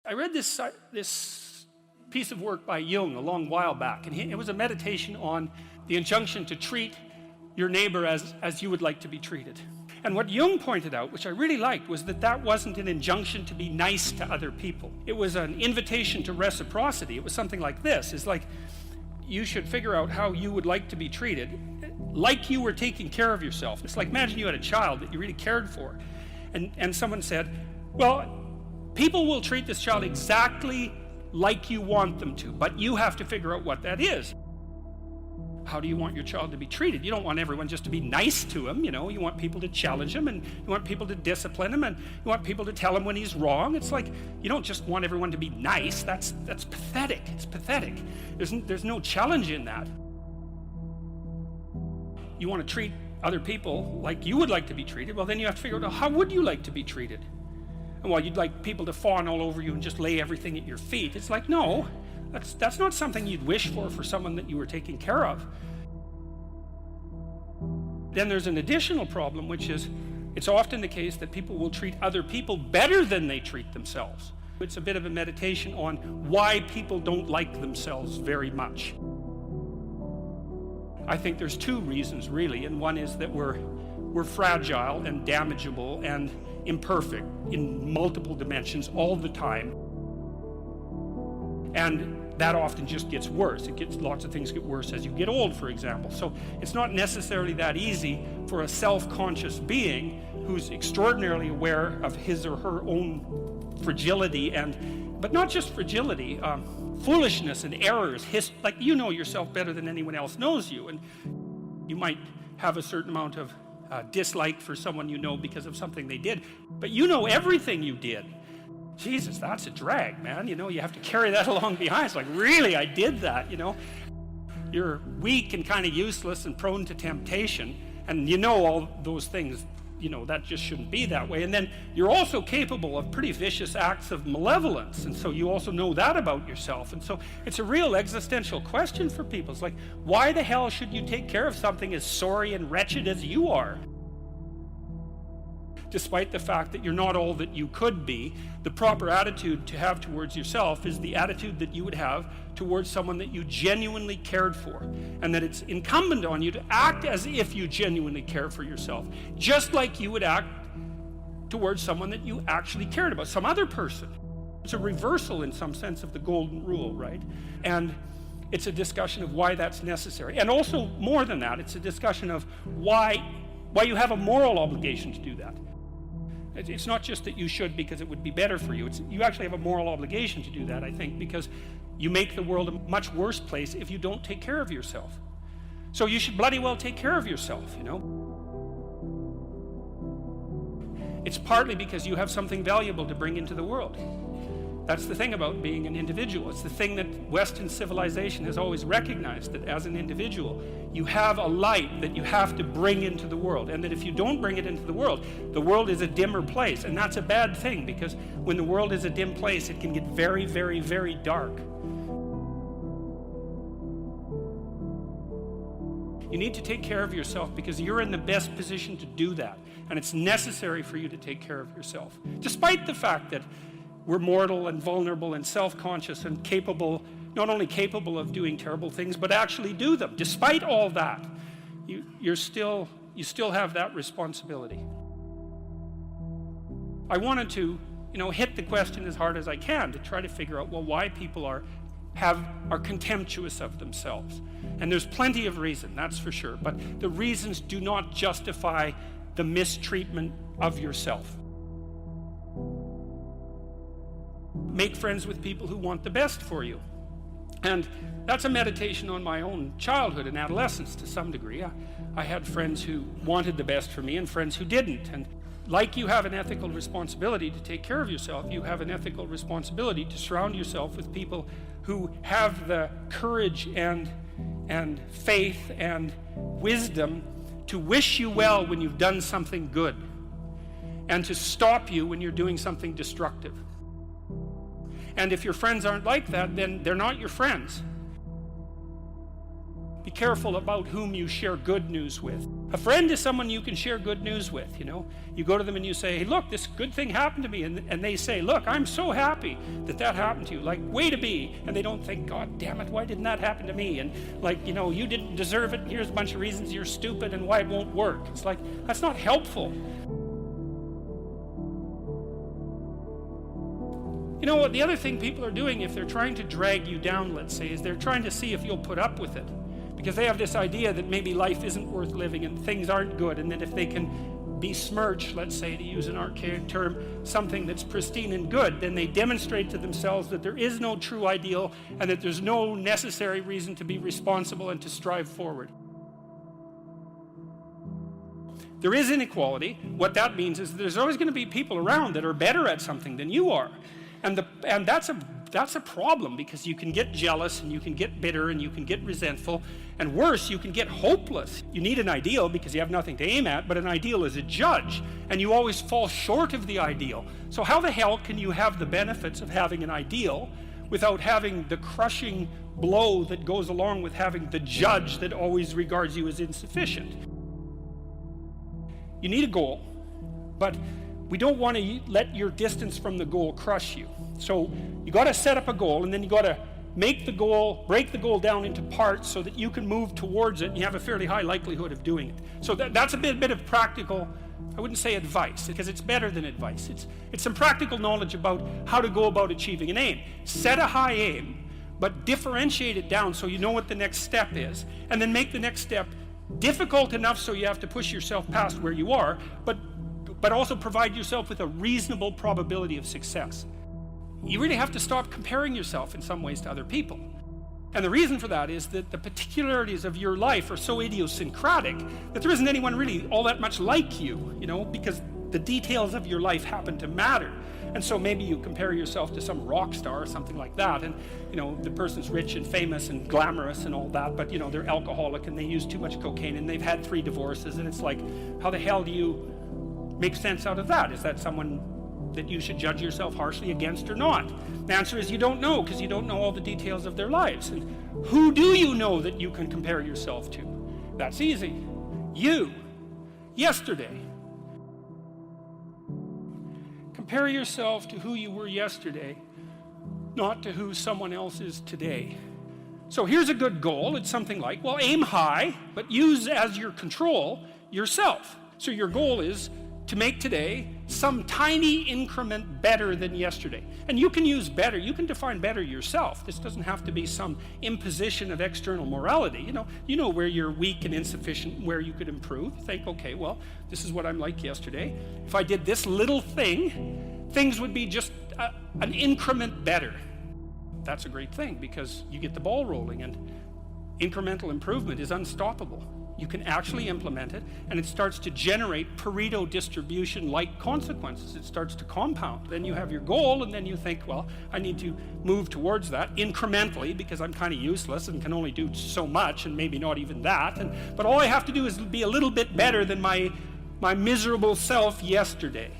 I read this piece of work by Jung a long while back, and it was a meditation on the injunction to treat your neighbor as you would like to be treated. And what Jung pointed out, which I really liked, was that wasn't an injunction to be nice to other people. It was an invitation to reciprocity. It was something like this. It's like, you should figure out how you would like to be treated, like you were taking care of yourself. It's like, imagine you had a child that you really cared for, and someone said, well, people will treat this child exactly like you want them to, but you have to figure out what that is. How do you want your child to be treated? You don't want everyone just to be nice to him, you know. You want people to challenge him, and you want people to discipline him, and you want people to tell him when he's wrong. It's like, you don't just want everyone to be nice. That's pathetic. It's pathetic. There's no challenge in that. You want to treat other people like you would like to be treated. Well, then you have to figure out, how would you like to be treated? And while you'd like people to fawn all over you and just lay everything at your feet, it's like, no, that's not something you'd wish for someone that you were taking care of. Then there's an additional problem, which is it's often the case that people will treat other people better than they treat themselves. It's a bit of a meditation on why people don't like themselves very much. I think there's two reasons, really, and one is that we're fragile and damageable and imperfect in multiple dimensions all the time. And that often just gets worse. Lots of things get worse as you get old, for example. So it's not necessarily that easy for a self-conscious being who's extraordinarily aware of his or her own fragility, but not just fragility, foolishness and errors. Like, you know yourself better than anyone else knows you, and you might have a certain amount of dislike for someone you know because of something they did, but you know everything you did. Jesus, that's a drag, man. You know, you have to carry that along behind. It's like, really, I did that, you know. You're weak and kind of useless and prone to temptation, and you know all those things, you know, that just shouldn't be that way. And then you're also capable of pretty vicious acts of malevolence, and so you also know that about yourself. And so it's a real existential question for people. It's like, why the hell should you take care of something as sorry and wretched as you are? Despite the fact that you're not all that you could be, the proper attitude to have towards yourself is the attitude that you would have towards someone that you genuinely cared for, and that it's incumbent on you to act as if you genuinely care for yourself, just like you would act towards someone that you actually cared about, some other person. It's a reversal in some sense of the golden rule, right? And it's a discussion of why that's necessary. And also, more than that, it's a discussion of why you have a moral obligation to do that. It's not just that you should because it would be better for you. You actually have a moral obligation to do that, I think, because you make the world a much worse place if you don't take care of yourself. So you should bloody well take care of yourself, you know. It's partly because you have something valuable to bring into the world. That's the thing about being an individual. It's the thing that Western civilization has always recognized, that as an individual, you have a light that you have to bring into the world, and that if you don't bring it into the world is a dimmer place, and that's a bad thing, because when the world is a dim place, it can get very, very, very dark. You need to take care of yourself because you're in the best position to do that, and it's necessary for you to take care of yourself, despite the fact that we're mortal and vulnerable and self-conscious and capable, not only capable of doing terrible things, but actually do them. Despite all that, you still have that responsibility. I wanted to, hit the question as hard as I can to try to figure out, well, why people are contemptuous of themselves. And there's plenty of reason, that's for sure, but the reasons do not justify the mistreatment of yourself. Make friends with people who want the best for you. And that's a meditation on my own childhood and adolescence to some degree. I had friends who wanted the best for me and friends who didn't. And like you have an ethical responsibility to take care of yourself, you have an ethical responsibility to surround yourself with people who have the courage and faith and wisdom to wish you well when you've done something good, and to stop you when you're doing something destructive. And if your friends aren't like that, then they're not your friends. be careful about whom you share good news with. A friend is someone you can share good news with, you know. You go to them and you say, hey, look, this good thing happened to me. And they say, look, I'm so happy that that happened to you. Like, way to be. And they don't think, God damn it, why didn't that happen to me? And like, you know, you didn't deserve it. Here's a bunch of reasons you're stupid and why it won't work. It's like, that's not helpful. You know what, the other thing people are doing if they're trying to drag you down, let's say, is they're trying to see if you'll put up with it. Because they have this idea that maybe life isn't worth living and things aren't good, and that if they can besmirch, let's say, to use an archaic term, something that's pristine and good, then they demonstrate to themselves that there is no true ideal and that there's no necessary reason to be responsible and to strive forward. There is inequality. What that means is there's always going to be people around that are better at something than you are. And that's a problem, because you can get jealous and you can get bitter and you can get resentful, and worse, you can get hopeless. You need an ideal because you have nothing to aim at, but an ideal is a judge, and you always fall short of the ideal. So how the hell can you have the benefits of having an ideal without having the crushing blow that goes along with having the judge that always regards you as insufficient? You need a goal, but we don't want to let your distance from the goal crush you. So you got to set up a goal, and then you got to break the goal down into parts so that you can move towards it and you have a fairly high likelihood of doing it. So that's a bit of practical, I wouldn't say advice, because it's better than advice. It's some practical knowledge about how to go about achieving an aim. Set a high aim, but differentiate it down so you know what the next step is, and then make the next step difficult enough so you have to push yourself past where you are, but also provide yourself with a reasonable probability of success. You really have to stop comparing yourself in some ways to other people. And the reason for that is that the particularities of your life are so idiosyncratic that there isn't anyone really all that much like you, you know, because the details of your life happen to matter. And so maybe you compare yourself to some rock star or something like that, and you know, the person's rich and famous and glamorous and all that, but you know, they're alcoholic and they use too much cocaine and they've had 3 divorces, and it's like, how the hell do you make sense out of that? Is that someone that you should judge yourself harshly against or not? The answer is you don't know, because you don't know all the details of their lives. And who do you know that you can compare yourself to? That's easy. You. Yesterday. Compare yourself to who you were yesterday, not to who someone else is today. So here's a good goal. It's something like, well, aim high, but use as your control yourself. So your goal is to make today some tiny increment better than yesterday. And you can use better, you can define better yourself. This doesn't have to be some imposition of external morality. You know where you're weak and insufficient, where you could improve. Think, okay, well, this is what I'm like yesterday. If I did this little thing, things would be just an increment better. That's a great thing, because you get the ball rolling, and incremental improvement is unstoppable. You can actually implement it, and it starts to generate Pareto distribution-like consequences. It starts to compound. Then you have your goal, and then you think, well, I need to move towards that incrementally, because I'm kind of useless and can only do so much, and maybe not even that. But all I have to do is be a little bit better than my miserable self yesterday.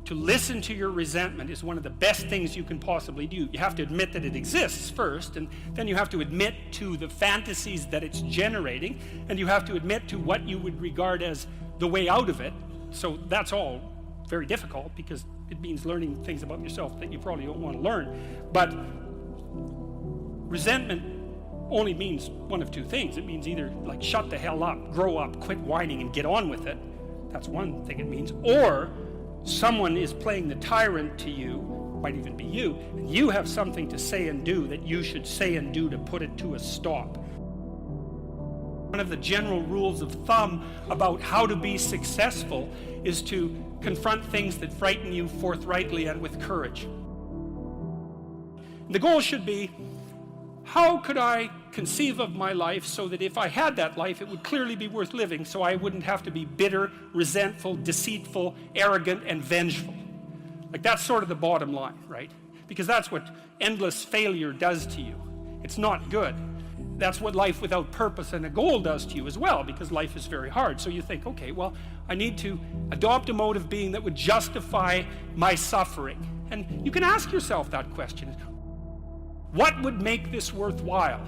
To listen to your resentment is one of the best things you can possibly do. You have to admit that it exists first, and then you have to admit to the fantasies that it's generating, and you have to admit to what you would regard as the way out of it. So that's all very difficult, because it means learning things about yourself that you probably don't want to learn. But resentment only means one of 2 things. It means either like shut the hell up, grow up, quit whining, and get on with it. That's one thing it means. Or someone is playing the tyrant to you, might even be you, and you have something to say and do that you should say and do to put it to a stop. One of the general rules of thumb about how to be successful is to confront things that frighten you forthrightly and with courage. And the goal should be, how could I conceive of my life so that if I had that life, it would clearly be worth living, so I wouldn't have to be bitter, resentful, deceitful, arrogant, and vengeful. Like, that's sort of the bottom line, right? Because that's what endless failure does to you. It's not good. That's what life without purpose and a goal does to you as well, because life is very hard. So you think, okay, well, I need to adopt a mode of being that would justify my suffering. And you can ask yourself that question. What would make this worthwhile?